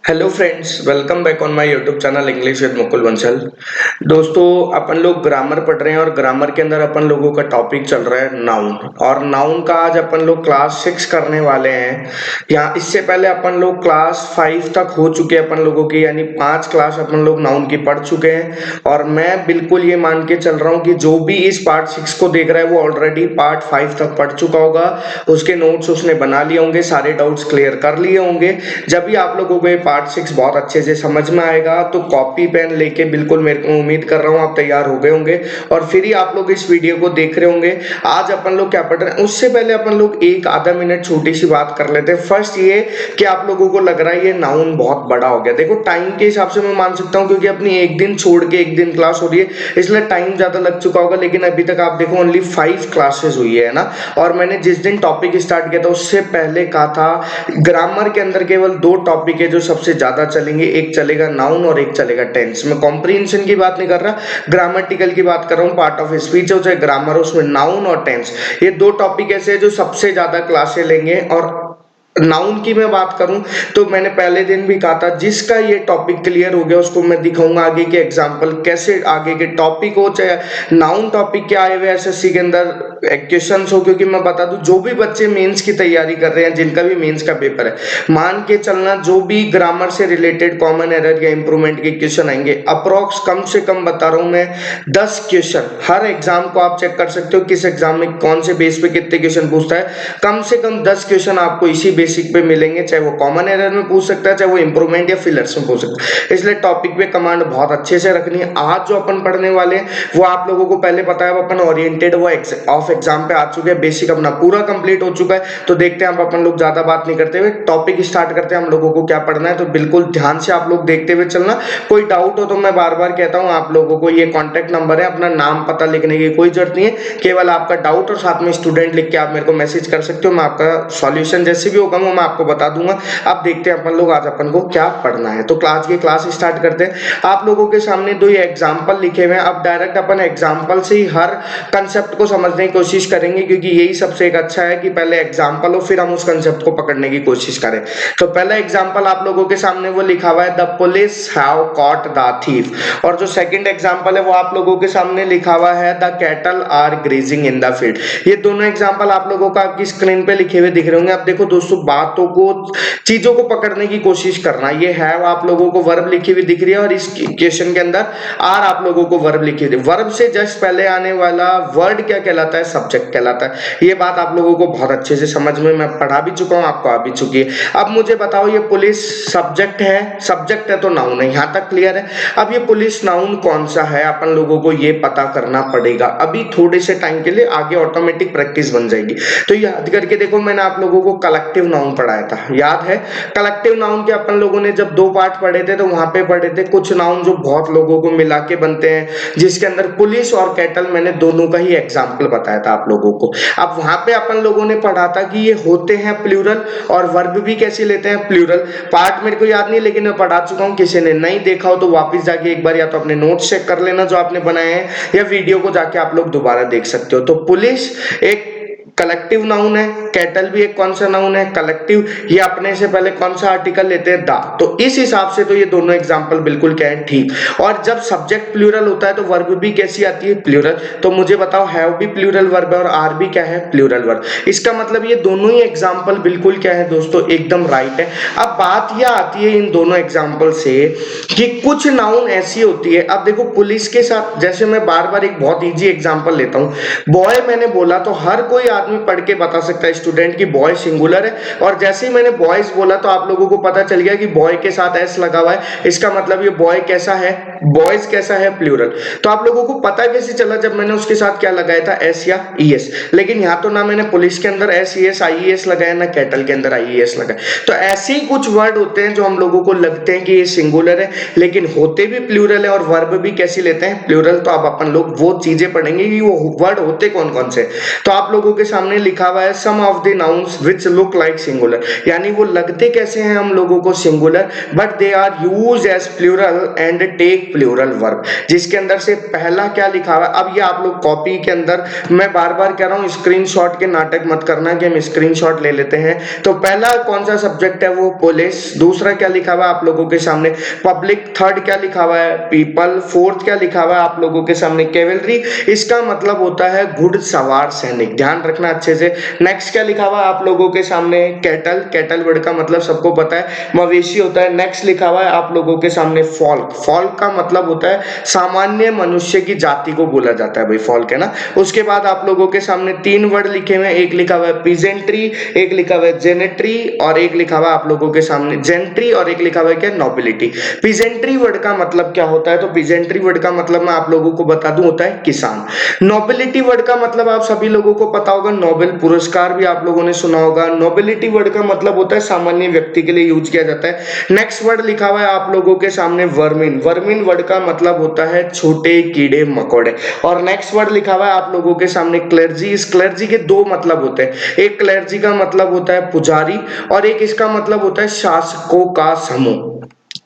Hello friends, welcome back on my YouTube channel English with Mukul Bansal. दोस्तों, अपन लोग grammar पढ़ रहे हैं और ग्रामर के अंदर अपन लोगों का टॉपिक चल रहा है नाउन। और नाउन का आज अपन लोग क्लास 6 करने वाले हैं। यहाँ इससे पहले अपन लोग क्लास 5 तक हो चुके हैं अपन लोगों की, यानी 5 क्लास अपन लोग नाउन की पढ़ चुके हैं। और मैं बिल्कुल ये मान के चल रहा हूँ कि जो भी इस पार्ट 6 को देख रहा है वो ऑलरेडी पार्ट 5 तक पढ़ चुका होगा। उसके नोट्स उसने बना लिए होंगे, सारे डाउट्स क्लियर कर लिए होंगे। जब भी आप लोगों को ये पार्ट 6 बहुत अच्छे से समझ में आएगा तो कॉपी पेन लेके बिल्कुल, मेरे को उम्मीद कर रहा हूँ आप तैयार हो गए होंगे और फिर ही आप लोग इस वीडियो को देख रहे होंगे। आज अपन लोग क्या पढ़ रहे हैं उससे पहले अपन लोग एक आधा मिनट छोटी सी बात कर लेते हैं। फर्स्ट ये कि आप लोगों को लग रहा है ये नाउन बहुत बड़ा हो गया। देखो, टाइम के हिसाब से मैं मान सकता हूँ क्योंकि अपनी एक दिन छोड़ के एक दिन क्लास हो रही है, इसलिए टाइम ज्यादा लग चुका होगा। लेकिन अभी तक आप देखो ओनली 5 क्लासेस हुई है ना। और मैंने जिस दिन टॉपिक स्टार्ट किया था उससे पहले कहा था ग्रामर के अंदर केवल 2 टॉपिक है जो सबसे ज्यादा चलेंगे, एक चलेगा नाउन और एक चलेगा टेंस। मैं कॉम्प्रिहेंशन की बात नहीं कर रहा, ग्रामेटिकल की बात कर रहा हूँ। पार्ट ऑफ स्पीच हो चाहे ग्रामर हो, उसमें नाउन और टेंस, ये 2 टॉपिक ऐसे हैं जो सबसे ज्यादा क्लासे लेंगे। और नाउन की मैं बात करूं तो मैंने पहले दिन भी कहा था जिसका ये टॉपिक क्लियर हो गया उसको मैं दिखाऊंगा आगे के एग्जांपल, कैसे आगे के टॉपिक हो चाहे नाउन टॉपिक के आए हुए एसएससी के अंदर क्वेश्चंस हो। क्योंकि मैं बता दूं जो भी बच्चे मेंस की तैयारी कर रहे हैं, जिनका भी मेंस का पेपर है, मान के चलना जो भी ग्रामर से रिलेटेड कॉमन एरर या इंप्रूवमेंट के क्वेश्चन आएंगे, अप्रोक्स कम से कम बता रहा हूं मैं 10 क्वेश्चन हर एग्जाम को आप चेक कर सकते हो किस एग्जाम में कौन से बेस पे कितने क्वेश्चन पूछता है। कम से कम 10 क्वेश्चन आपको इसी बेसिक पे मिलेंगे, चाहे वो कॉमन एरर में पूछ सकता है, चाहे वो इंप्रूवमेंट या फिलर्स में पूछ सकता है। इसलिए टॉपिक पे कमांड बहुत अच्छे से रखनी है। आज जो अपन पढ़ने वाले हैं वो आप लोगों को पहले पता है, अपन ओरिएंटेड वो ऑफ एग्जाम पे आ चुके हैं, बेसिक अपना पूरा कंप्लीट हो चुका है। तो देखते हैं, अपन लोग ज्यादा बात नहीं करते हुए टॉपिक स्टार्ट करते हैं। हम लोगों को क्या पढ़ना है तो बिल्कुल ध्यान से आप लोग देखते हुए चलना। कोई डाउट हो तो मैं बार बार कहता हूं आप लोगों को, ये कॉन्टेक्ट नंबर है, अपना नाम पता लिखने की कोई जरूरत नहीं है, केवल आपका डाउट और साथ में स्टूडेंट लिख के आप मेरे को मैसेज कर सकते हो। मैं आपका सॉल्यूशन जैसे भी होगा वो मैं आपको बता दूंगा। अब देखते हैं अपन लोग आज अपन को क्या पढ़ना है। तो क्लास स्टार्ट करते हैं। आप लोगों के सामने 2 एग्जाम्पल लिखे हुए हैं। अब डायरेक्ट अपन एग्जाम्पल से ही हर कंसेप्ट को समझने की कोशिश करेंगे, क्योंकि यही सबसे एक अच्छा है कि पहले एग्जाम्पल हो फिर हम उस कंसेप्ट को पकड़ने की कोशिश करें। तो पहला एग्जाम्पल आप लोगों के सामने वो लिखा हुआ है, the police have caught the thief. और जो सेकंड एग्जाम्पल है वो आप लोगों के सामने लिखा हुआ है, the cattle are grazing in the field. ये दोनों एग्जाम्पल आप लोगों को आपकी स्क्रीन पे लिखे हुए दिख रहे होंगे। अब देखो दोस्तों, बातों को, चीजों को पकड़ने की कोशिश करना। ये है आप लोगों को वर्ब लिखी हुई दिख रही है और इस क्वेश्चन के अंदर आर आप लोगों को वर्ब लिखी हुई। वर्ब से जस्ट पहले आने वाला वर्ड क्या कहलाता है? सब्जेक्ट कहलाता है। ये बात आप लोगों को बहुत अच्छे से समझ में मैं पढ़ा भी चुका हूं, आपको आ भी चुकी है। अब मुझे बताओ, ये पुलिस सब्जेक्ट है? सब्जेक्ट है तो नाउन है, यहां तक क्लियर है। अब ये पुलिस नाउन कौन सा है अपन लोगों को ये पता करना पड़ेगा। अभी थोड़े से टाइम के लिए, आगे ऑटोमेटिक प्रैक्टिस बन जाएगी। तो याद करके देखो, मैंने आप लोगों को कलेक्टिव नाउन पढ़ाया था, याद है? कलेक्टिव नाउन के अपन लोगों ने जब 2 पार्ट पढ़े थे तो वहां पे पढ़े थे कुछ नाउन जो बहुत लोगों को मिला के बनते हैं, जिसके अंदर पुलिस और कैटल मैंने दोनों का ही एग्जाम्पल बताया था आप लोगों को। अब वहां पे अपन लोगों ने पढ़ा था कि ये होते हैं प्लूरल और वर्ब भी कैसे लेते हैं? प्लूरल। पार्ट मेरे को याद नहीं, लेकिन मैं पढ़ा चुका हूं। किसी ने नहीं देखा हो तो वापस जाके एक बार या तो अपने नोट्स चेक कर लेना जो आपने बनाए हैं, या वीडियो को जाके आप लोग दोबारा देख सकते हो। तो पुलिस एक कलेक्टिव नाउन है, कैटल भी एक कौन सा नाउन है? कलेक्टिव। ये अपने से पहले कौन सा आर्टिकल लेते हैं? द। तो इस हिसाब से तो ये दोनों एग्जांपल बिल्कुल क्या है, ठीक। और जब सब्जेक्ट प्लूरल होता है तो वर्ब भी कैसी आती है? प्लूरल। तो मुझे बताओ, हैव भी प्लूरल वर्ब है और आर भी क्या है? Plural verb. इसका मतलब ये दोनों ही एग्जांपल बिल्कुल क्या है दोस्तों, एकदम राइट है। अब बात यह आती है इन दोनों एग्जांपल से कि कुछ नाउन ऐसी होती है। अब देखो, पुलिस के साथ जैसे मैं बार बार एक बहुत इजी एग्जांपल लेता हूं, बॉय मैंने बोला तो हर कोई आदमी पढ़ के बता सकता है स्टूडेंट की बॉय सिंगुलर है। और जैसे ही मैंने बॉयज बोला तो आप लोगों को पता चल गया कि बॉय के साथ एस लगा हुआ है, इसका मतलब ये बॉय कैसा है? बॉयज कैसा है? प्लूरल। तो आप लोगों को पता कैसे चला जब मैंने उसके साथ क्या लगाया था, एस या ईएस? लेकिन यहां तो ना मैंने पुलिस के अंदर एस ईएस आईएएस लगाया, ना कैटल के अंदर आईएएस लगाया। तो ऐसे ही कुछ वर्ड होते हैं जो हम लोगों को लगते हैं कि ये सिंगुलर है, लेकिन होते भी प्लूरल है, और वर्ब भी कैसी लेते हैं? प्लूरल। तो अब अपन लोग वो चीजें पढ़ेंगे कि वो वर्ड होते कौन कौन से। तो आप लोगों के सामने लिखा हुआ है some of the nouns which look like singular, यानी वो लगते कैसे हैं हम लोगों को singular but they are use as plural and take plural verb. जिसके अंदर से पहला क्या लिखा हुआ है, अब ये आप लोग कॉपी के अंदर, मैं बार बार कह रहा हूं स्क्रीनशॉट के नाटक मत करना कि हम स्क्रीनशॉट ले लेते हैं। तो पहला कौन सा सब्जेक्ट है, वो पुलिस। दूसरा क्या लिखा हुआ है आप लोगों के सामने, पब्लिक। थर्ड क्या लिखा हुआ है, पीपल। फोर्थ क्या लिखा हुआ है आप लोगों के सामने, कैवेलरी। इसका मतलब होता है घुड़सवार सैनिक, ध्यान रखना अच्छे से। नेक्स्ट क्या लिखा हुआ है आप लोगों के सामने, कैटल। कैटल वर्ड का मतलब सबको पता है मवेशी होता है। नेक्स्ट लिखा हुआ है आप लोगों के सामने फॉल्क। फॉल्क का मतलब होता है सामान्य मनुष्य की जाति को बोला जाता है भाई, फॉल्क है ना। उसके बाद आप लोगों के सामने तीन वर्ड लिखे हुए हैं, एक लिखा हुआ है पीजेंट्री, एक लिखा हुआ है जेनेट्री, और एक लिखा हुआ है आप लोगों के सामने जेंट्री, और एक लिखा हुआ है क्या, नोबिलिटी। पीजेंट्री वर्ड का मतलब क्या होता है, तो पीजेंट्री वर्ड का मतलब मैं आप लोगों को बता दूं होता है किसान। नोबिलिटी वर्ड का मतलब आप सभी लोगों को पता होगा, नोबेल पुरस्कार भी आप लोगों ने सुना होगा। नोबिलिटी वर्ड का मतलब होता है सामान्य व्यक्ति के लिए यूज किया जाता है। नेक्स्ट वर्ड लिखा हुआ है आप लोगों के सामने वर्मिन। वर्मिन वर्ड का मतलब होता है छोटे कीड़े मकोड़े। और नेक्स्ट वर्ड लिखा हुआ है आप लोगों के सामने क्लर्जी। इस क्लर्जी के दो मतलब होते हैं, एक क्लर्जी का मतलब होता है पुजारी, और एक इसका मतलब होता है शासकों का समूह।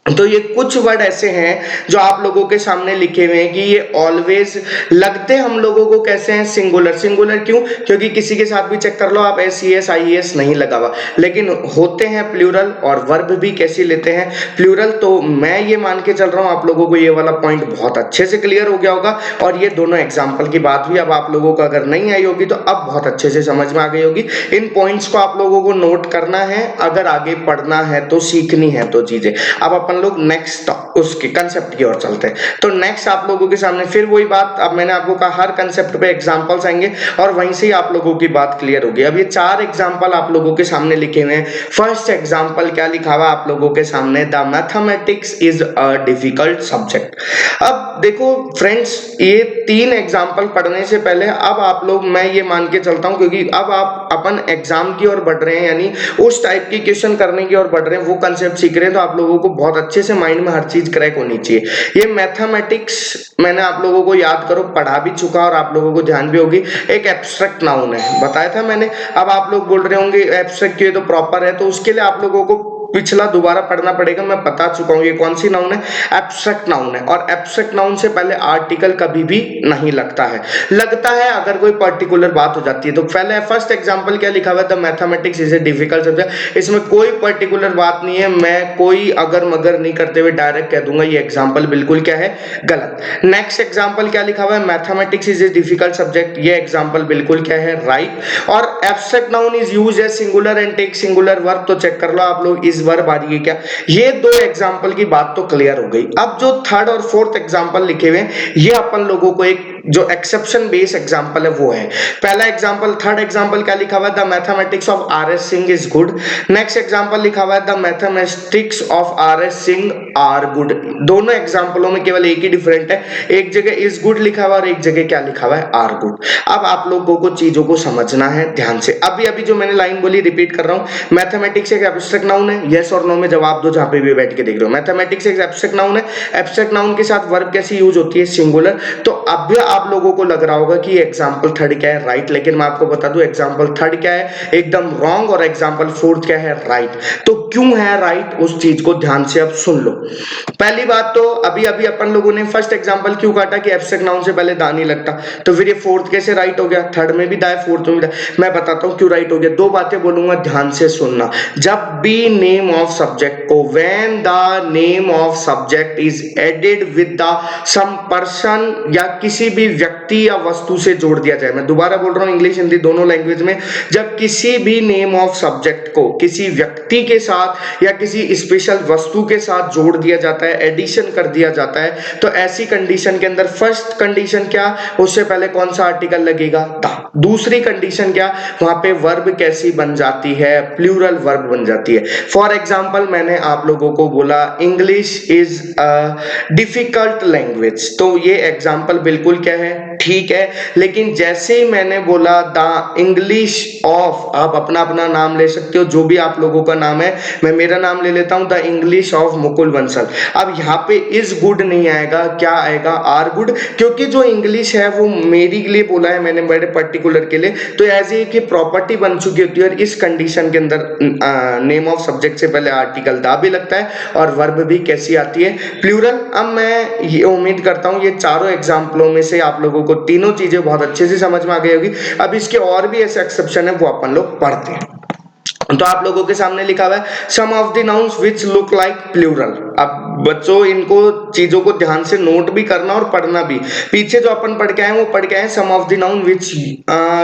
तो ये कुछ वर्ड ऐसे हैं जो आप लोगों के सामने लिखे हुए हैं कि ये ऑलवेज लगते हम लोगों को कैसे हैं, सिंगुलर। सिंगुलर क्यों, क्योंकि किसी के साथ भी चेक कर लो आप, एस आई एस नहीं लगा हुआ, लेकिन होते हैं प्लूरल, और वर्ब भी कैसे लेते हैं, प्लूरल। तो मैं ये मान के चल रहा हूं आप लोगों को ये वाला पॉइंट बहुत अच्छे से क्लियर हो गया होगा। और ये दोनों एग्जाम्पल की बात भी अब आप लोगों को अगर नहीं आई होगी तो अब बहुत अच्छे से समझ में आ गई होगी। इन पॉइंट्स को आप लोगों को नोट करना है अगर आगे पढ़ना है तो, सीखनी है तो चीजें। अब अपन लोग नेक्स्ट उसके कंसेप्ट की ओर चलते हैं। तो नेक्स्ट आप लोगों के सामने फिर वही बात, अब मैंने आपको कहा हर कंसेप्ट पे एग्जांपल्स आएंगे और वहीं से ही आप लोगों की बात क्लियर होगी। अब ये चार एग्जांपल आप लोगों के सामने लिखे हुए हैं। फर्स्ट एग्जांपल क्या लिखा हुआ आप लोगों के सामने, the mathematics is a difficult subject. अब देखो फ्रेंड्स, ये तीन एग्जांपल पढ़ने से पहले अब आप लोग, मैं ये मान के चलता हूं क्योंकि अब आप अपन एग्जाम की ओर बढ़ रहे हैं, यानी उस टाइप की क्वेश्चन करने की ओर बढ़ रहे हैं, वो कंसेप्ट सीख रहे हैं, तो आप लोगों को बहुत अच्छे से माइंड में हर चीज क्रैक होनी चाहिए। ये मैथमेटिक्स मैंने आप लोगों को याद करो पढ़ा भी चुका और आप लोगों को ध्यान भी होगी, एक एब्स्ट्रैक्ट नाउन है, बताया था मैंने। अब आप लोग बोल रहे होंगे एब्स्ट्रैक्ट क्यों, तो प्रॉपर है, तो उसके लिए आप लोगों को पिछला दोबारा पढ़ना पड़ेगा। मैं बता चुका हूं ये कौन सी नाउन है, एब्स्ट्रैक्ट नाउन है। और एब्स्ट्रैक्ट नाउन से पहले आर्टिकल कभी भी नहीं लगता है, लगता है अगर कोई पर्टिकुलर बात हो जाती है। तो पहले फर्स्ट एग्जांपल क्या लिखा हुआ है, the mathematics is a difficult subject. इसमें कोई पर्टिकुलर बात नहीं है, मैं कोई अगर मगर नहीं करते हुए डायरेक्ट कह दूंगा ये एग्जांपल बिल्कुल क्या है, गलत। नेक्स्ट एग्जांपल क्या लिखा हुआ है, mathematics is a difficult subject, ये एग्जांपल बिल्कुल क्या है, राइट। और abstract noun is used as singular and take singular verb, तो चेक कर लो आप लोग, इस वर्ब आ रही है क्या। ये दो एग्जांपल की बात तो क्लियर हो गई। अब जो थर्ड और फोर्थ एग्जांपल लिखे हुए हैं, ये अपन लोगों को एक जो एक्सेप्शन बेस एग्जांपल है वो है। पहला एग्जांपल, थर्ड एग्जांपल क्या लिखा हुआ है, the mathematics of R S Singh is good. Next example लिखा हुआ है, the mathematics of R S Singh are good. दोनों एग्जांपलों में केवल एक ही डिफरेंट है, एक जगह इज गुड लिखा हुआ और एक जगह क्या लिखा हुआ है, आर गुड। अब आप लोगों को चीजों को समझना है ध्यान से। अभी अभी जो मैंने लाइन बोली रिपीट कर रहा हूं, मैथमेटिक्स एक एब्स्ट्रैक्ट नाउन है, यस और नो में जवाब दो जहां पे भी बैठ के देख रहे हो। मैथमेटिक्स एक एब्स्ट्रैक्ट नाउन है, एब्स्ट्रैक्ट नाउन के साथ वर्ब कैसी यूज होती है, सिंगुलर। तो अब भी आप लोगों को लग रहा होगा कि एग्जांपल थर्ड क्या है, राइट, लेकिन मैं आपको बता दूं एग्जांपल थर्ड क्या है, एकदम रॉन्ग, और एग्जांपल फोर्थ क्या है, राइट। तो क्यों है राइट, उस चीज को ध्यान से अब सुन लो। पहली बात तो अभी अभी अपन लोगों ने फर्स्ट एग्जांपल क्यों काटा कि एब्स्ट्रैक्ट नाउन से पहले दा नहीं लगता, तो फिर ये फोर्थ कैसे राइट हो गया, थर्ड में भी दा है फोर्थ में भी दा। मैं बताता हूं क्यों राइट हो गया, दो बातें बोलूंगा ध्यान से सुनना। जब भी नेम ऑफ सब्जेक्ट को, when the name of subject is added with the some person, या किसी भी व्यक्ति या वस्तु से जोड़ दिया जाए, मैं दोबारा बोल रहा हूं इंग्लिश हिंदी दोनों लैंग्वेज में, जब किसी भी नेम ऑफ सब्जेक्ट को किसी व्यक्ति के साथ या किसी स्पेशल वस्तु के साथ जोड़ दिया जाता है, एडिशन कर दिया जाता है, तो ऐसी कंडीशन के अंदर फर्स्ट कंडीशन क्या, उससे पहले कौन सा आर्टिकल लगेगा, द। दूसरी कंडीशन क्या, वहां पे वर्ब कैसी बन जाती है, प्लूरल वर्ब बन जाती है। फॉर एग्जाम्पल मैंने आप लोगों को बोला English is a difficult language, तो ये एग्जाम्पल बिल्कुल क्या है, ठीक है, लेकिन जैसे ही मैंने बोला द इंग्लिश ऑफ, आप अपना अपना नाम ले सकते हो, जो भी आप लोगों का नाम है, मैं मेरा नाम ले लेता हूं, the English of Mukul Bansal. अब यहाँ पे इज गुड नहीं आएगा, क्या आएगा, आर गुड, क्योंकि जो इंग्लिश है वो मेरी लिए बोला है मैंने, बड़े पर्टिकुलर के लिए, तो एज ए की प्रॉपर्टी बन चुकी होती है। और इस कंडीशन के अंदर नेम ऑफ सब्जेक्ट से पहले आर्टिकल दा भी लगता है और वर्ब भी कैसी आती है, प्लूरल। अब मैं ये उम्मीद करता हूं ये चारों एग्जाम्पलों में से आप लोगों को तीनों चीजें बहुत अच्छे से समझ में आ गई होगी। अब इसके और भी ऐसे एक्सेप्शन है, वो अपन लोग पढ़ते हैं। तो आप लोगों के सामने लिखा हुआ है some of the nouns which look like plural. अब बच्चों इनको चीजों को ध्यान से नोट भी करना और पढ़ना भी। पीछे जो अपन पढ़ के आए वो पढ़ के आए some of the noun which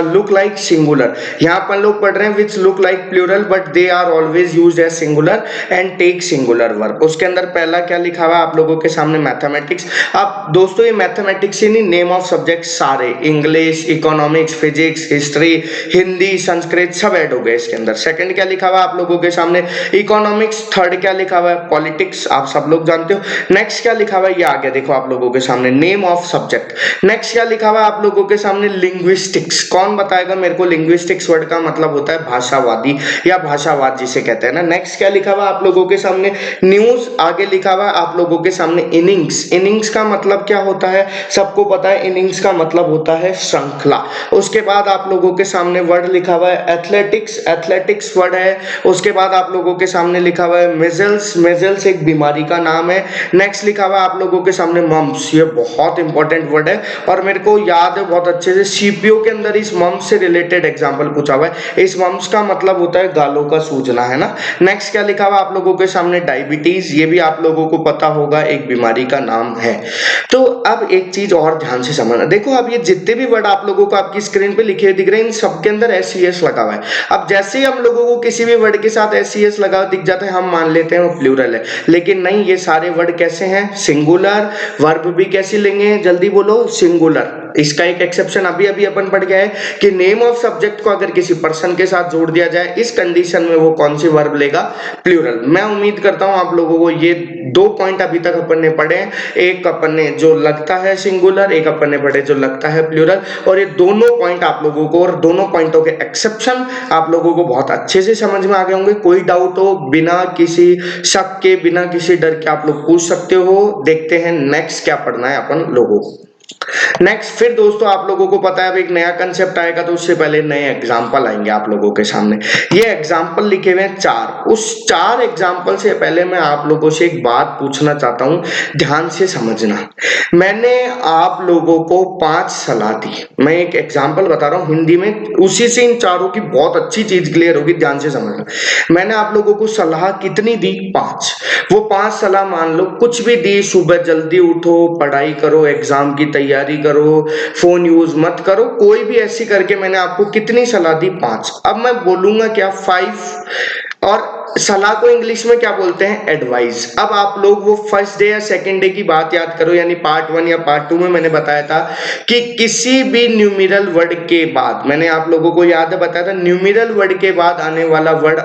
look like singular. यहाँ अपन लोग पढ़ रहे हैं which look like plural but they are always used as singular and take singular verb. उसके अंदर पहला क्या लिखा हुआ है आप लोगों के सामने, मैथमेटिक्स। अब दोस्तों ये मैथमेटिक्स ही नहीं, नेम ऑफ सब्जेक्ट सारे, English, economics, physics, history, Hindi, Sanskrit सब ऐड हो गए इसके अंदर। सेकंड क्या लिखा हुआ आप लोगों के सामने, इकोनॉमिक्स। थर्ड क्या लिखा हुआ है, पॉलिटिक्स, आप सब लोग जानते हो। नेक्स्ट क्या लिखा हुआ है, ये आ गया देखो आप लोगों के सामने, नेम ऑफ सब्जेक्ट। नेक्स्ट क्या लिखा हुआ है आप लोगों के सामने, लिंग्विस्टिक्स। कौन बताएगा मेरे को, लिंग्विस्टिक्स वर्ड का मतलब होता है भाषावादी या भाषावाद जिसे कहते हैं ना। नेक्स्ट क्या लिखा हुआ आप लोगों के सामने, न्यूज। आगे लिखा हुआ आप लोगों के सामने इनिंग्स। इनिंग्स का मतलब क्या होता है, सबको पता है, इनिंग्स का मतलब होता है श्रृंखला। उसके बाद आप लोगों के सामने वर्ड लिखा हुआ है एथलेटिक्स। एथलेटिक्स वर्ड है। उसके बाद आप लोगों के सामने लिखा हुआ है मेजल्स। मेजल्स एक बीमारी का नाम है। नेक्स्ट लिखा हुआ आप लोगों के सामने मम्स। ये बहुत इंपॉर्टेंट वर्ड है और मेरे को याद है बहुत अच्छे से, सीपीओ के अंदर इस मम्स से रिलेटेड एग्जांपल पूछा हुआ है। इस मम्स का मतलब होता है गालों का सूजना, है ना। नेक्स्ट क्या लिखा हुआ आप लोगों के सामने, डायबिटीज। ये भी आप लोगों को पता होगा, एक बीमारी का नाम है। तो अब एक चीज और ध्यान से समझना, देखो अब ये जितने भी वर्ड आप लोगों को आपकी स्क्रीन पे लिखे दिख रहे हैं, इन सबके अंदर एस लगा हुआ है। अब जैसे ही हम लोगों को किसी भी वर्ड के साथ एस लगा दिख जाता है, हम मान लेते हैं वो प्लूरल है, लेकिन नहीं, ये सारे वर्ड कैसे हैं, सिंगुलर। वर्ब भी कैसे लेंगे, जल्दी बोलो, सिंगुलर। इसका एक एक्सेप्शन अभी अभी अपन पढ़ गया है कि नेम ऑफ सब्जेक्ट को अगर किसी पर्सन के साथ जोड़ दिया जाए इस कंडीशन में वो कौन सी वर्ब लेगा, प्लूरल। मैं उम्मीद करता हूं आप लोगों को ये दो पॉइंट अभी तक अपन ने पढ़े, एक अपन ने जो लगता है सिंगुलर, एक अपन ने पढ़े जो लगता है प्लूरल, और ये दोनों पॉइंट आप लोगों को और दोनों पॉइंटों के एक्सेप्शन आप लोगों को बहुत अच्छे से समझ में आ गए होंगे। कोई डाउट हो बिना किसी शक के, बिना किसी डर के आप लोग पूछ सकते हो। देखते हैं नेक्स्ट क्या पढ़ना है अपन लोगों को। नेक्स्ट फिर दोस्तों आप लोगों को पता है अब एक नया कंसेप्ट आएगा, तो उससे पहले नए एग्जांपल आएंगे आप लोगों के सामने। ये एग्जांपल लिखे हुए हैं 4। उस 4 एग्जांपल से पहले मैं आप लोगों से एक बात पूछना चाहता हूं, ध्यान से समझना। मैंने आप लोगों को 5 सलाह दी, मैं एक एग्जांपल बता रहा हूं हिंदी में, उसी से इन चारों की बहुत अच्छी चीज क्लियर होगी, ध्यान से समझना। मैंने आप लोगों को सलाह कितनी दी, 5। वो 5 सलाह मान लो कुछ भी दी, सुबह जल्दी उठो, पढ़ाई करो, एग्जाम की तैयारी करो, फोन यूज मत करो, कोई भी ऐसी करके मैंने आपको कितनी सलाह दी, 5। अब मैं बोलूंगा क्या, 5। और सलाह को इंग्लिश में क्या बोलते हैं, एडवाइस। अब आप लोग वो फर्स्ट डे या सेकंड डे की बात याद करो, यानी पार्ट 1 या पार्ट 2 में मैंने बताया था कि किसी भी न्यूमेरल वर्ड के बाद, मैंने आप लोगों को याद है बताया था, न्यूमेरल वर्ड के बाद आने वाला वर्ड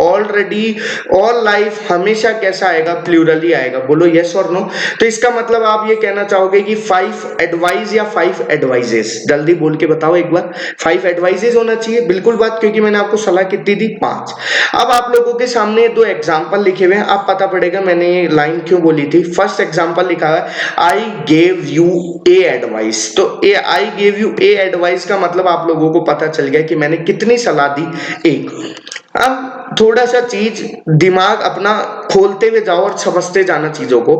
ऑलरेडी, ऑल लाइफ हमेशा कैसा आएगा, प्लूरल ही आएगा। बोलो यस और नो। तो इसका मतलब आप ये कहना चाहोगे कि 5 एडवाइस या 5 एडवाइजेस, जल्दी बोल के बताओ एक बार, 5 एडवाइजेस होना चाहिए, बिल्कुल बात, क्योंकि मैंने आपको सलाह कितनी दी, 5। अब आप लोगों के सामने 2 एग्जाम्पल लिखे हुए हैं, अब पता पड़ेगा मैंने ये लाइन क्यों बोली थी। फर्स्ट एग्जाम्पल लिखा है I gave you a advice. तो I gave you a advice का मतलब आप लोगों को पता चल गया कि मैंने कितनी सलाह दी, 1। अब थोड़ा सा चीज दिमाग अपना खोलते हुए जाओ और समझते जाना चीजों को।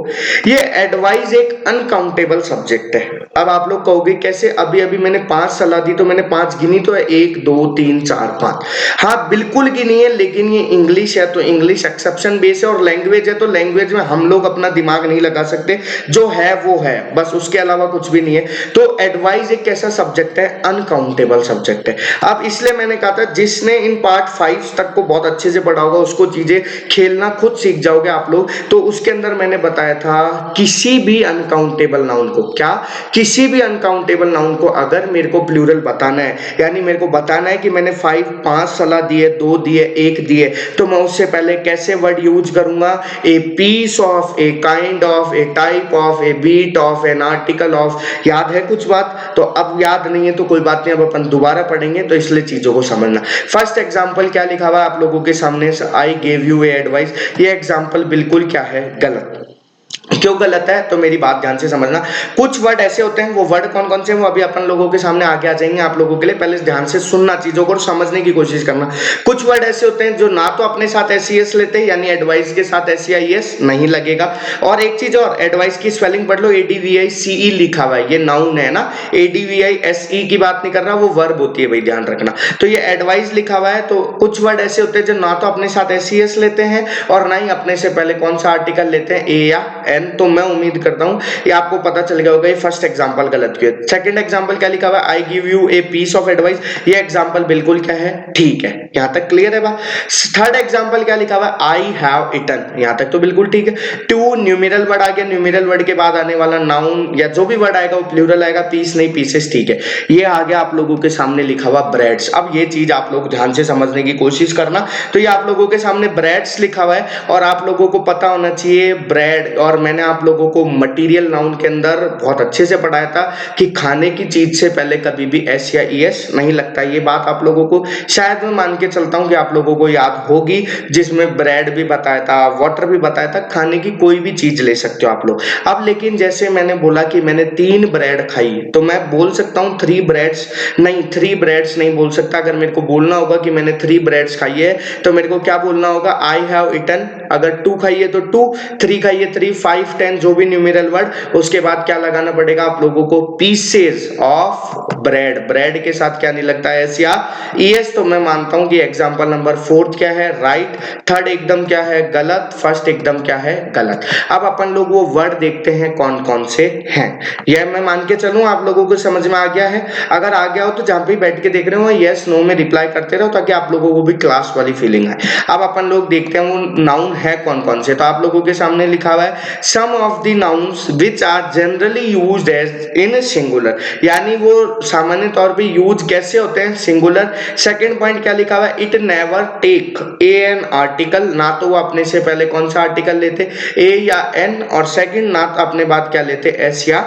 ये एडवाइस एक अनकाउंटेबल सब्जेक्ट है। अब आप लोग कहोगे कैसे, अभी अभी मैंने 5 सलाह दी तो मैंने 5 गिनी तो है, 1 2 3 4 5। हाँ बिल्कुल गिनी है, लेकिन ये इंग्लिश है तो इंग्लिश एक्सेप्शन बेस है, और लैंग्वेज है तो लैंग्वेज में हम लोग अपना दिमाग नहीं लगा सकते, जो है वो है, बस उसके अलावा कुछ भी नहीं है। तो एडवाइस एक ऐसा सब्जेक्ट है, अनकाउंटेबल सब्जेक्ट है। अब इसलिए मैंने कहा था जिसने इन पार्ट 5 तक कंसेप्ट को बहुत अच्छे से पढ़ा होगा, उसको चीजें खेलना खुद सीख जाओगे आप लोग। तो उसके अंदर मैंने बताया था किसी भी अनकाउंटेबल नाउन को, क्या, किसी भी अनकाउंटेबल नाउन को अगर मेरे को प्लूरल बताना है, यानी मेरे को बताना है कि मैंने 5 सलाह दिए, 2 दिए, 1 दिए, तो मैं उससे पहले कैसे वर्ड यूज करूंगा, a piece of, a kind of, a type of, a bit of, an article of. याद है कुछ बात? तो अब याद नहीं है तो कोई बात नहीं, अब अपन दोबारा पढ़ेंगे, तो इसलिए चीजों को समझना। फर्स्ट एग्जांपल क्या लिखा हुआ है आप लोगों के सामने, आई गेव यू ए एडवाइस। ये एग्जांपल बिल्कुल क्या है, गलत। क्यों गलत है, तो मेरी बात ध्यान से समझना। कुछ वर्ड ऐसे होते हैं, वो वर्ड कौन कौन से हैं वो अभी अपन लोगों के सामने आगे आ जाएंगे आप लोगों के लिए, पहले ध्यान से सुनना, चीजों को समझने की कोशिश करना। कुछ वर्ड ऐसे होते हैं जो ना तो अपने साथ एस लेते हैं, यानी एडवाइस के साथ एस नहीं लगेगा। और एक चीज और, एडवाइस की स्पेलिंग पढ़ लो, ADVICE लिखा हुआ है, ये नाउन है ना, ADVISE की बात नहीं कर रहा, वो वर्ब होती है भाई, ध्यान रखना। तो ये एडवाइस लिखा हुआ है। तो कुछ वर्ड ऐसे होते हैं जो ना तो अपने साथ एस लेते हैं और ना ही अपने से पहले कौन सा आर्टिकल लेते हैं, ए या एन। तो मैं उम्मीद करता हूं ये आपको पता चल गया होगा ये फर्स्ट एग्जांपल गलत क्यों है। सेकंड एग्जांपल क्या लिखा हुआ है, I give you a piece of advice. ये एग्जांपल बिल्कुल क्या है, ठीक है, यहां तक क्लियर है बा। थर्ड एग्जांपल क्या लिखा हुआ है, आई हैव इटन। यहां तक तो बिल्कुल ठीक है। टू न्यूमेरल वर्ड आ गया, न्यूमेरल वर्ड के बाद आने वाला नाउन या जो भी वर्ड आएगा वो प्लूरल आएगा, पीस नहीं पीसेस, ठीक है। ये आ गया आप लोगों के सामने लिखा हुआ ब्रेड्स। अब ये चीज आप लोग ध्यान से समझने की कोशिश करना। तो ये आप लोगों के सामने ब्रेड्स लिखा हुआ है और आप लोगों को पता होना चाहिए ब्रेड, और मैंने आप लोगों को मटेरियल नाउन के अंदर बहुत अच्छे से पढ़ाया था कि खाने की चीज से पहले कभी भी एस या ईएस नहीं लगता। ये बात आप लोगों को शायद मैं मान के चलता हूं कि आप लोगों को याद होगी, जिसमें ब्रेड भी बताया था, वाटर भी बताया था, खाने की कोई भी चीज ले सकते हो आप लोग। अब लेकिन जैसे मैंने बोला कि मैंने 3 ब्रेड खाई, तो मैं बोल सकता हूं 3 ब्रेड्स नहीं, 3 ब्रेड्स नहीं बोल सकता। अगर मेरे को बोलना होगा कि मैंने 3 ब्रेड्स खाई है, तो मेरे को क्या बोलना होगा, आई हैव इटन। अगर 2 खाई है तो 2, 3 खाई है 3, 5, 10 जो भी न्यूमेरल वर्ड, उसके बाद क्या लगाना पड़ेगा आप लोगों को, पीसेस ऑफ ब्रेड। ब्रेड के साथ क्या नहीं लगता है, एस या ईएस। तो मैं मानता हूं कि एग्जांपल नंबर 4 क्या है, राइट। थर्ड एकदम क्या है, गलत। फर्स्ट एकदम क्या है, गलत। अब अपन लोग वो वर्ड देखते हैं कौन कौन से हैं। यह मैं मान के चलूं आप लोगों को समझ में आ गया है। अगर आ गया हो तो जहां पे बैठ के देख रहे हो यस नो में रिप्लाई करते रहो, ताकि आप लोगों को भी क्लास वाली फीलिंग आए। अब अपन लोग देखते हैं वो नाउन है कौन कौन से। तो आप लोगों के सामने लिखा हुआ है, some of the nouns which are generally used as in singular, यानी वो सामान्य तौर पे यूज कैसे होते हैं, सिंगुलर। सेकंड पॉइंट क्या लिखा हुआ है, it never take a an article, ना तो वो अपने से पहले कौन सा आर्टिकल लेते, ए या एन, और सेकंड ना तो अपने बाद क्या लेते, एस या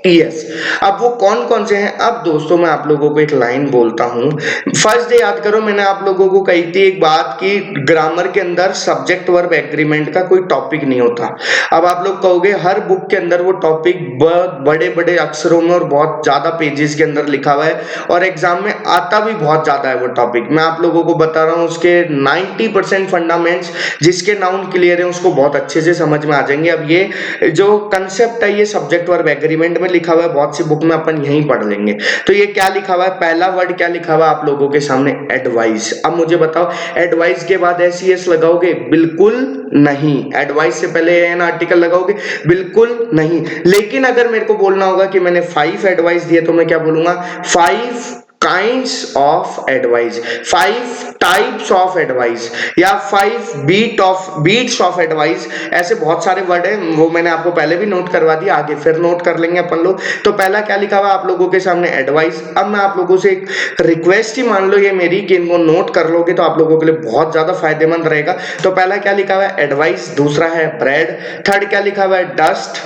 यस। अब वो कौन कौन से हैं, अब दोस्तों मैं आप लोगों को एक लाइन बोलता हूं। फर्स्ट डे याद करो, मैंने आप लोगों को कही थी एक बात कि ग्रामर के अंदर सब्जेक्ट वर्ब एग्रीमेंट का कोई टॉपिक नहीं होता। अब आप लोग कहोगे हर बुक के अंदर वो टॉपिक बड़े बड़े अक्षरों में और बहुत ज्यादा पेजेस के अंदर लिखा हुआ है, और एग्जाम में आता भी बहुत ज्यादा है वो टॉपिक। मैं आप लोगों को बता रहा हूं उसके 90% फंडामेंट्स, जिसके नाउन क्लियर है उसको बहुत अच्छे से समझ में आ जाएंगे। अब ये जो कंसेप्ट है ये सब्जेक्ट वर्ब एग्रीमेंट में लिखा हुआ है, बहुत सी बुक में अपन यहीं पढ़ लेंगे। तो ये क्या लिखा हुआ है, पहला वर्ड क्या लिखा हुआ है आप लोगों के सामने, एडवाइस। अब मुझे बताओ एडवाइस के बाद एस लगाओगे, बिल्कुल नहीं। एडवाइस से पहले एन आर्टिकल लगाओगे, बिल्कुल नहीं। लेकिन अगर मेरे को बोलना होगा कि मैंने 5 एडवाइस दिए, तो मैं क्या बोलूंगा, 5 kinds of advice, 5 types of advice, या 5 बीट्स ऑफ एडवाइस। ऐसे बहुत सारे वर्ड हैं, वो मैंने आपको पहले भी नोट करवा दिया, आगे फिर नोट कर लेंगे अपन लोग। तो पहला क्या लिखा हुआ आप लोगों के सामने, एडवाइस। अब मैं आप लोगों से एक रिक्वेस्ट ही मान लो ये मेरी, कि इनको नोट कर लोगे तो आप लोगों के लिए बहुत ज्यादा फायदेमंद रहेगा। तो पहला क्या लिखा हुआ है, एडवाइस। दूसरा है ब्रेड। थर्ड क्या लिखा हुआ है, डस्ट।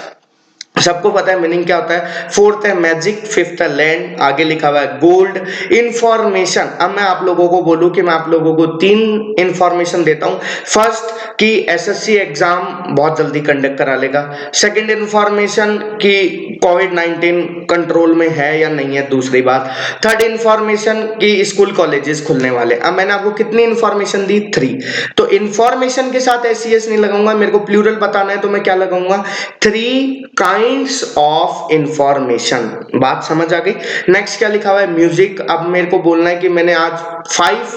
सबको पता है मीनिंग क्या होता है। फोर्थ है मैजिक। फिफ्थ है लैंड। आगे लिखा हुआ है गोल्ड। इंफॉर्मेशन। अब मैं आप लोगों को बोलूं कि मैं आप लोगों को 3 इंफॉर्मेशन देता हूं। फर्स्ट कि एसएससी एग्जाम बहुत जल्दी कंडक्ट करा लेगा। सेकंड इंफॉर्मेशन कि कोविड-19 कंट्रोल में है या नहीं है, दूसरी बात। थर्ड इंफॉर्मेशन कि स्कूल कॉलेजेस खुलने वाले। अब मैंने आपको कितनी इंफॉर्मेशन दी, 3। तो इंफॉर्मेशन के साथ एस नहीं लगाऊंगा, मेरे को प्लूरल बताना है तो मैं क्या लगाऊंगा, 3 काइंड्स ऑफ इंफॉर्मेशन। बात समझ आ गई। नेक्स्ट क्या लिखा हुआ है, म्यूजिक। अब मेरे को बोलना है कि मैंने आज 5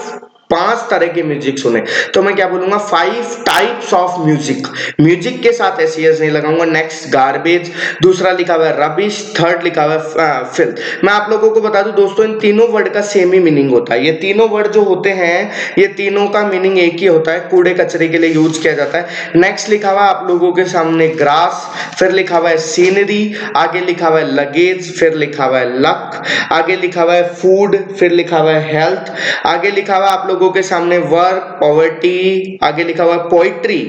5 तरह के म्यूजिक सुने, तो मैं क्या बोलूंगा 5 टाइप्स ऑफ म्यूजिक। म्यूजिक के साथ एस नहीं लगाऊंगा। नेक्स्ट गार्बेज, दूसरा लिखा हुआ है रबिश, थर्ड लिखा हुआ है फिल्थ। मैं आप लोगों को बता दूं दोस्तों, इन तीनों वर्ड का सेम ही मीनिंग होता है। ये तीनों वर्ड जो होते हैं, ये तीनों का मीनिंग एक ही होता है, कूड़े कचरे के लिए यूज किया जाता है। नेक्स्ट लिखा हुआ आप लोगों के सामने ग्रास, फिर लिखा हुआ है सीनरी, आगे लिखा हुआ है लगेज, फिर लिखा हुआ है लक, आगे लिखा हुआ है फूड, फिर लिखा हुआ है हेल्थ, आगे लिखा हुआ है आप लोगों के सामने वर्क, पॉवर्टी, आगे लिखा हुआ है पोइट्री।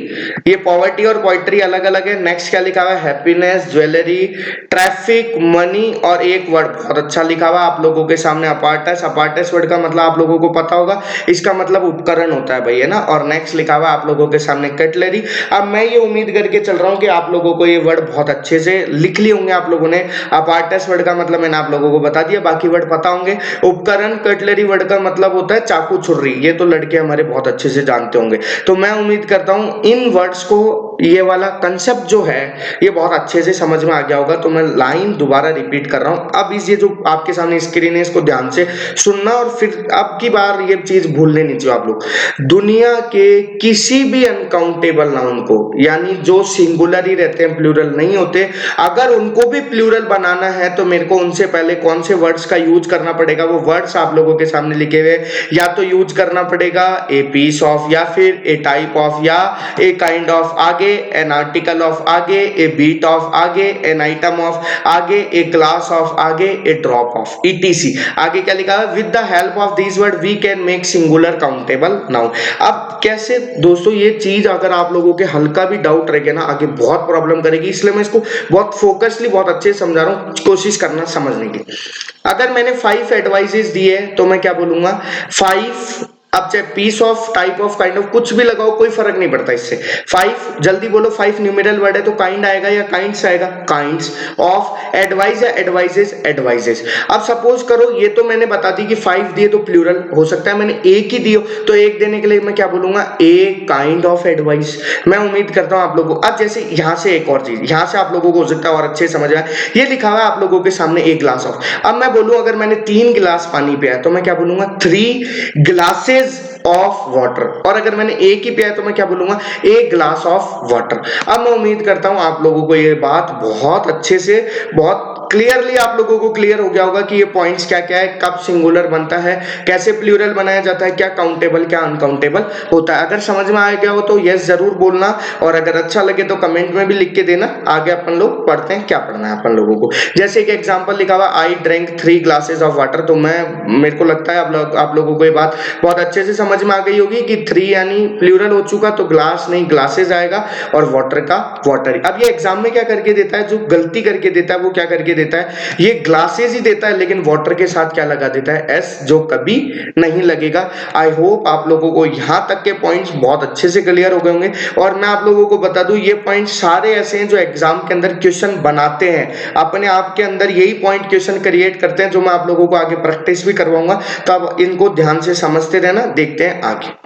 ये पॉवर्टी और पोइट्री अलग अलग है। नेक्स्ट क्या लिखा हुआ है हैप्पीनेस, ज्वेलरी, ट्रैफिक, मनी, और एक वर्ड बहुत अच्छा लिखा हुआ आप लोगों के सामने अपार्टस। अपार्टस वर्ड का मतलब आप लोगों को पता होगा, इसका मतलब उपकरण होता है भाई, है ना। और नेक्स्ट लिखा हुआ आप लोगों के सामने कटलरी। अब मैं ये उम्मीद करके चल रहा हूं कि आप लोगों को ये वर्ड बहुत अच्छे से लिख लिए होंगे आप लोगों ने। अपार्टस वर्ड का मतलब मैंने आप लोगों को बता दिया, बाकी वर्ड पता होंगे। उपकरण, कटलरी वर्ड का मतलब होता है चाकू छुरी, ये तो लड़के हमारे बहुत अच्छे से जानते होंगे। तो मैं उम्मीद करता हूं इन वर्ड्स को, ये वाला कंसेप्ट जो है ये बहुत अच्छे से समझ में आ गया होगा। तो मैं लाइन दोबारा रिपीट कर रहा हूं। अब इस ये जो आपके सामने स्क्रीन है, इसको ध्यान से सुनना, और फिर अब की बार ये चीज भूलने नहीं चाहिए आप लोग। दुनिया के किसी भी अनकाउंटेबल नाउन को, यानी जो सिंगुलर ही रहते हैं, प्लूरल नहीं होते, अगर उनको भी प्लूरल बनाना है तो मेरे को उनसे पहले कौन से वर्ड्स का यूज करना पड़ेगा, वो वर्ड्स आप लोगों के सामने लिखे हुए। या तो यूज करना पड़ेगा ए पीस ऑफ, या फिर ए टाइप ऑफ, या ए काइंड ऑफ आगे, एन आर्टिकल ऑफ आगे, ए बीट ऑफ आगे, एन आइटम ऑफ आगे, ए क्लास ऑफ आगे, ए ड्रॉप ऑफ, ईटीसी। आगे क्या लिखा है, with the help of this word we can make singular countable noun. अब कैसे दोस्तों, ये चीज अगर आप लोगों के हल्का भी डाउट रह गया ना, आगे बहुत प्रॉब्लम करेगी, इसलिए मैं इसको बहुत फोकसली बहुत अच्छे से समझा रहा हूं, कोशिश करना समझने की। अगर मैंने 5 एडवाइजेस दिए तो मैं क्या बोलूंगा 5। अब चाहे piece of, type of, kind of, कुछ भी लगाओ, कोई फर्क नहीं पड़ता इससे। 5 जल्दी बोलो, 5 न्यूमेरल वर्ड है तो काइंड आएगा या काइंड्स आएगा, काइंड्स ऑफ, एडवाइस या एडवाइजेस, एडवाइजेस। अब सपोज करो ये तो मैंने बता दी कि 5 दिए तो प्लूरल हो सकता है, मैंने एक ही दियो तो एक देने के लिए मैं क्या बोलूंगा, ए काइंड ऑफ एडवाइस। मैं उम्मीद करता हूं आप लोगों को। अब जैसे यहां से एक और चीज, यहां से आप लोगों को हो सकता है और अच्छे समझ आए। ये लिखा हुआ है आप लोगों के सामने एक ग्लास ऑफ। अब मैं बोलूं अगर मैंने 3 गिलास पानी पिया तो मैं क्या बोलूंगा 3 ग्लासेस ऑफ वाटर। और अगर मैंने एक ही पिया तो मैं क्या बोलूंगा, एक ग्लास ऑफ वाटर। अब मैं उम्मीद करता हूं आप लोगों को ये बात बहुत अच्छे से, बहुत क्लियरली आप लोगों को क्लियर हो गया होगा कि ये पॉइंट्स क्या क्या है, कब सिंगुलर बनता है, कैसे प्लूरल बनाया जाता है, क्या काउंटेबल क्या अनकाउंटेबल होता है। अगर समझ में आ गया हो तो यस जरूर बोलना, और अगर अच्छा लगे तो कमेंट में भी लिख के देना। आगे अपन लोग पढ़ते हैं, क्या पढ़ना है अपन लोगों को। जैसे एक एग्जांपल लिखा हुआ, I drink 3 glasses of water. तो मेरे को लगता है आप लोगों को ये बात बहुत अच्छे से समझ में आ गई होगी कि 3 यानी प्लूरल हो चुका, तो ग्लास नहीं ग्लासेस आएगा, और वाटर का वाटर। अब ये एग्जाम में क्या करके देता है, जो गलती करके देता है वो क्या करके देता है, ये ग्लासेस ही देता है लेकिन वाटर के साथ क्या लगा देता है, एस, जो कभी नहीं लगेगा। आई होप आप लोगों को यहां तक के पॉइंट्स बहुत अच्छे से क्लियर हो गए होंगे। और मैं आप लोगों को बता दूं, ये पॉइंट सारे ऐसे हैं जो एग्जाम के अंदर क्वेश्चन बनाते हैं, अपने आप के अंदर यही पॉइंट क्वेश्चन क्रिएट करते हैं, जो मैं आप लोगों को आगे प्रैक्टिस भी करवाऊंगा। तो अब इनको ध्यान से समझते रहना, देखते हैं आगे।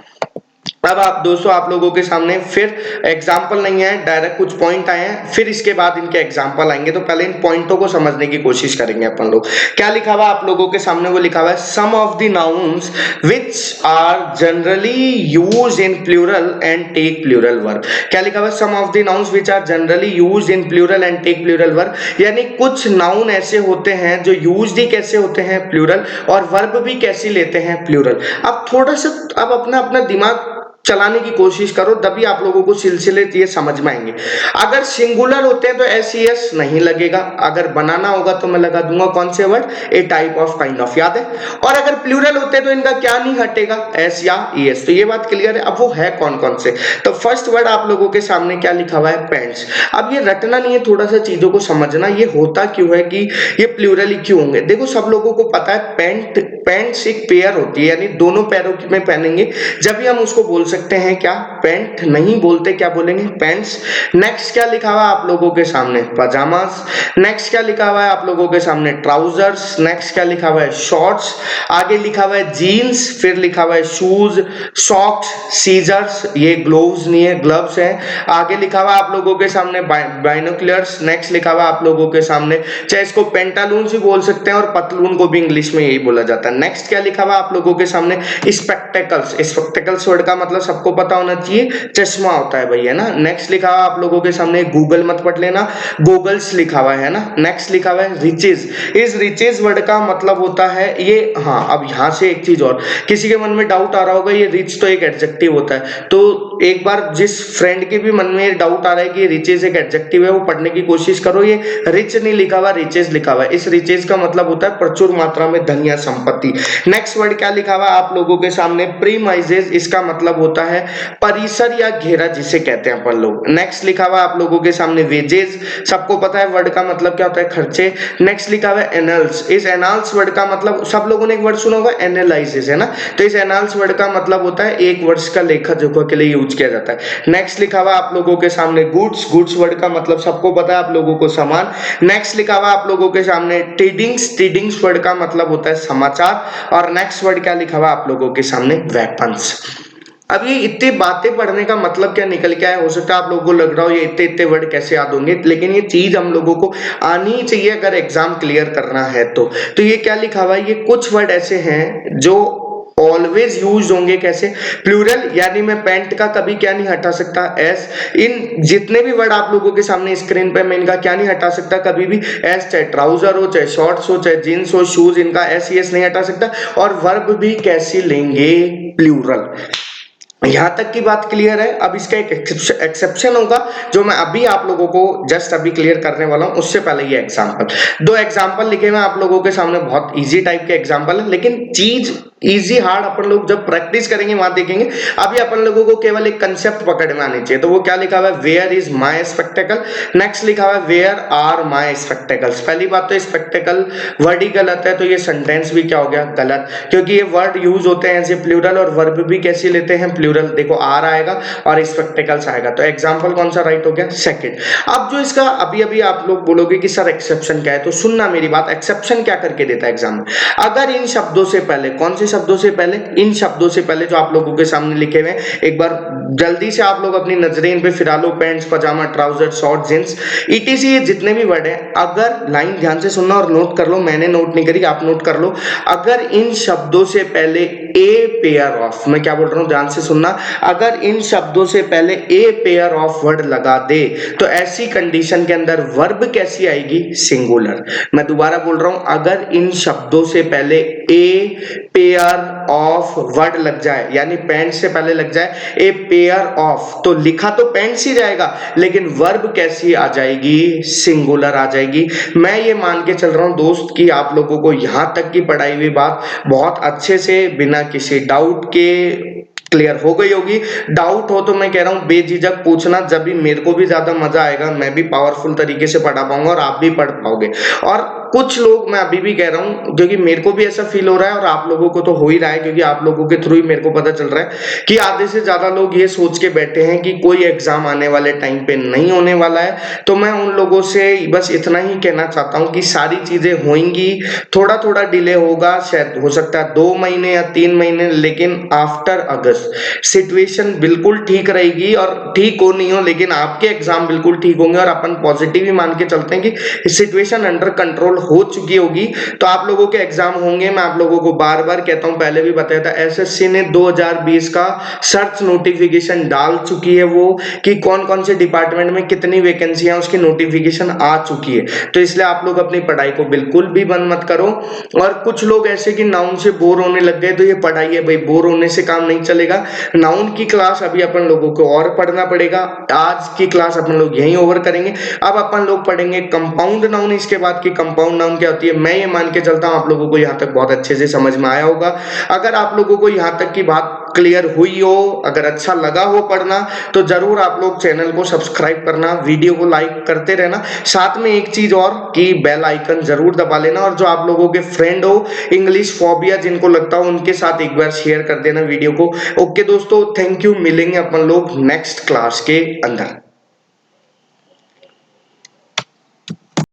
अब आप दोस्तों, आप लोगों के सामने फिर एग्जाम्पल नहीं है, डायरेक्ट कुछ पॉइंट आए हैं, फिर इसके बाद इनके एग्जाम्पल आएंगे। तो पहले इन पॉइंटों को समझने की कोशिश करेंगे अपन लोग। क्या लिखा हुआ आप लोगों के सामने, वो लिखा हुआ है some of the nouns which are generally used in plural and take plural verb. क्या लिखा हुआ है, some of the nouns which are generally used in plural and take plural verb. यानी कुछ नाउन ऐसे होते हैं जो यूज्ड ही कैसे होते हैं, प्लूरल, और वर्ब भी कैसे लेते हैं, प्लूरल। अब थोड़ा सा अब अपना दिमाग चलाने की कोशिश करो, तभी आप लोगों को सिलसिले ये समझ में आएंगे। अगर सिंगुलर होते हैं तो एस एस नहीं लगेगा, अगर बनाना होगा तो मैं लगा दूंगा कौन से word, A type of, kind of, याद है। और अगर प्लूरल होते हैं तो इनका क्या नहीं हटेगा, एस या एस। तो ये बात क्लियर है। अब वो है कौन कौन से, तो फर्स्ट वर्ड आप लोगों के सामने क्या लिखा हुआ है, पैंट्स। अब ये रटना नहीं है, थोड़ा सा चीजों को समझना, ये होता क्यों है कि ये प्लूरल ही क्यों होंगे। देखो सब लोगों को पता है पैंट्स एक पेयर होती है, यानी दोनों पैरों में पहनेंगे जब भी हम उसको बोल सकते हैं क्या, पैंट नहीं बोलते, क्या बोलेंगे, पैंट्स। नेक्स्ट क्या लिखा हुआ है आप लोगों के सामने, पजामास। नेक्स्ट क्या लिखा हुआ है आप लोगों के सामने, ट्राउजर्स। नेक्स्ट क्या लिखा हुआ है, शॉर्ट्स। आगे लिखा हुआ है जीन्स, फिर लिखा हुआ है शूज, सॉक्स, सीजर्स, ये ग्लोव्स नहीं है, ग्लव्स है। आगे लिखा हुआ आप लोगों के सामने बाइनोकुलर्स। नेक्स्ट लिखा हुआ आप लोगों के सामने, चाहे इसको पेंटालून भी बोल सकते हैं और पतलून को भी इंग्लिश में यही बोला जाता है। नेक्स्ट क्या लिखा हुआ आप लोगों के सामने, स्पेक्टेकल्स। स्पेक्टेकल्स वर्ड का मतलब सबको पता होना चाहिए, चश्मा होता है भाई, है ना। नेक्स्ट लिखा हुआ आप लोगों के सामने, गूगल मत पढ़ लेना, गूगल्स लिखा हुआ है ना। नेक्स्ट लिखा हुआ है रिचेज। इस रिचेज वर्ड का मतलब होता है ये, हाँ अब यहां से एक चीज और, किसी के मन में डाउट आ रहा होगा, ये रिच तो एक एडजेक्टिव होता है, तो एक बार जिस फ्रेंड के भी मन में डाउट आ रहा है कि रिचेज एक एडजेक्टिव है, वो पढ़ने की कोशिश करो। ये रिच नहीं लिखा हुआ, रिचेज लिखा हुआ है। इस रिचेज का मतलब होता है प्रचुर मात्रा में धन या संपत्ति। नेक्स्ट वर्ड क्या लिखा हुआ आप लोगों के सामने, प्रीमाइजेज। इसका मतलब होता है परिसर या घेरा, जिसे कहते हैं अपन लोग। नेक्स्ट लिखा हुआ आप लोगों के सामने वेजेज। सबको पता है वर्ड का मतलब क्या होता है, खर्चे। नेक्स्ट लिखा हुआ है एनल्स। इस एनाल्स वर्ड का मतलब, सब लोगों ने एक वर्ड सुना होगा एनालाइसिस, है ना। तो इस एनाल्स वर्ड का मतलब होता है एक वर्ष का लेखा जोखा के लिए यूज किया जाता है। नेक्स्ट लिखा हुआ आप लोगों के सामने गुड्स। गुड्स वर्ड का मतलब सबको पता है आप लोगों को, सामान। नेक्स्ट लिखा हुआ आप लोगों के सामने टीडिंग्स। टीडिंग्स वर्ड का मतलब होता है समाचार। और नेक्स्ट वर्ड क्या लिखा हुआ आप लोगों के सामने, वेपन्स। अब ये इतनी बातें पढ़ने का मतलब क्या निकल के आया, हो सकता है आप लोगों को लग रहा हो ये इतने इतने वर्ड कैसे याद होंगे, लेकिन ये चीज हम लोगों को आनी चाहिए अगर एग्जाम क्लियर करना है तो ये क्या लिखा हुआ है, ये कुछ वर्ड ऐसे हैं जो ऑलवेज यूज होंगे, कैसे, प्लूरल, यानी मैं पैंट का कभी क्या नहीं हटा सकता, एस। इन जितने भी वर्ड आप लोगों के सामने स्क्रीन पे, मैं इनका क्या नहीं हटा सकता कभी भी, एस। चाहे ट्राउजर हो, चाहे शॉर्ट्स हो, चाहे जींस हो, शूज, इनका एस यस नहीं हटा सकता। और वर्ब भी कैसे लेंगे, प्लूरल। यहां तक की बात क्लियर है। अब इसका एक एक्सेप्शन होगा जो मैं अभी आप लोगों को जस्ट अभी क्लियर करने वाला हूं, उससे पहले ये एग्जांपल, दो एग्जांपल लिखे हुए आप लोगों के सामने, बहुत इजी टाइप के एग्जांपल है, लेकिन चीज इजी हार्ड अपन लोग जब प्रैक्टिस करेंगे वहां देखेंगे। अभी अपन लोगों को केवल एक कंसेप्ट पकड़ में आनी चाहिए। तो वो क्या लिखा हुआ है, where is my spectacle. Next लिखा हुआ है वेयर आर माई स्पेक्टेकल्स। पहली बात तो स्पेक्टेकल वर्ड ही गलत है, तो ये सेंटेंस भी क्या हो गया, गलत, क्योंकि ये वर्ड यूज होते हैं एज ए प्लूरल और वर्ब भी कैसे लेते हैं, प्लूरल। देखो आर आएगा और स्पेक्टेकल्स आएगा, तो एग्जांपल कौन सा राइट हो गया, सेकंड। अब जो इसका अभी अभी आप लोग बोलोगे कि सर एक्सेप्शन क्या है, तो सुनना मेरी बात, एक्सेप्शन क्या करके देता है एग्जाम में। अगर इन शब्दों से पहले, कौन से शब्दों से पहले, इन शब्दों से पहले जो आप लोगों के सामने लिखे हुए, एक बार जल्दी से आप लोग अपनी नजरें इन पे फिरा लो, पैंट्स, पजामा, ट्राउजर, शॉर्ट, जींस, ईटीसी, ये जितने भी वर्ड है, अगर लाइन ध्यान से सुनना और नोट कर लो, मैंने नोट नहीं करी, आप नोट कर लो। अगर इन शब्दों से पहले ए पेयर ऑफ, मैं क्या बोल रहा हूं ध्यान से सुनना, अगर इन शब्दों से पहले ए पेयर ऑफ वर्ड लगा दे, तो ऐसी कंडीशन के अंदर वर्ब कैसी आएगी, सिंगुलर। मैं दोबारा बोल रहा हूं, अगर इन शब्दों से पहले ए पेयर ऑफ वर्ड लग जाए, यानी पैंट से पहले लग जाए ए पेयर ऑफ, तो लिखा तो पैंट ही जाएगा, लेकिन वर्ब कैसी आ जाएगी, सिंगुलर आ जाएगी। मैं ये मान के चल रहा हूं दोस्त कि आप लोगों को यहां तक की पढ़ाई हुई बात बहुत अच्छे से बिना किसी डाउट के क्लियर हो गई होगी। डाउट हो तो मैं कह रहा हूं बेझिझक पूछना, जब भी मेरे को भी ज्यादा मजा आएगा, मैं भी पावरफुल तरीके से पढ़ा पाऊंगा और आप भी पढ़ पाओगे। और कुछ लोग, मैं अभी भी कह रहा हूं, क्योंकि मेरे को भी ऐसा फील हो रहा है और आप लोगों को तो हो ही रहा है, क्योंकि आप लोगों के थ्रू ही मेरे को पता चल रहा है कि आधे से ज्यादा लोग ये सोच के बैठे हैं कि कोई एग्जाम आने वाले टाइम पे नहीं होने वाला है। तो मैं उन लोगों से बस इतना ही कहना चाहता हूं कि सारी चीजें होंगी, थोड़ा थोड़ा डिले होगा, शायद हो सकता है 2 महीने या 3 महीने, लेकिन आफ्टर अगस्त सिचुएशन बिल्कुल ठीक रहेगी। और ठीक हो नहीं हो, लेकिन आपके एग्जाम बिल्कुल ठीक होंगे और अपन पॉजिटिव ही मान के चलते हैं कि सिचुएशन अंडर कंट्रोल हो चुकी होगी, तो आप लोगों के एग्जाम होंगे। मैं आप लोगों को बार बार कहता हूं, पहले भी बताया था, एसएससी ने 2020 का सर्च नोटिफिकेशन डाल चुकी है, वो कि कौन कौन से डिपार्टमेंट में कितनी वैकेंसियां, उसकी नोटिफिकेशन आ चुकी है। तो इसलिए आप लोग अपनी पढ़ाई को बिल्कुल भी बंद मत करो। और कुछ लोग ऐसे कि नाउन से बोर होने लग गए, तो ये पढ़ाई है भाई, बोर होने से काम नहीं चलेगा। नाउन की क्लास अभी अपन लोगों को और पढ़ना पड़ेगा, आज की क्लास अपन लोग यहीं ओवर करेंगे। अब अपन लोग पढ़ेंगे कंपाउंड नाउन, इसके बाद की कंपाउंड नाउन क्या होती है। मैं ये मान के चलता हूं आप लोगों को यहां तक बहुत अच्छे से समझ में आया होगा। अगर आप लोगों को यहां तक की बात क्लियर हुई हो, अगर अच्छा लगा हो पढ़ना तो जरूर आप लोग चैनल को सब्सक्राइब करना, वीडियो को लाइक करते रहना। साथ में एक चीज और कि बेल आइकन जरूर दबा लेना, और जो आप लोगों के फ्रेंड हो इंग्लिश फोबिया जिनको लगता हो उनके साथ एक बार शेयर कर देना वीडियो को। ओके दोस्तों, थैंक यू। मिलेंगे अपन लोग नेक्स्ट क्लास के अंदर।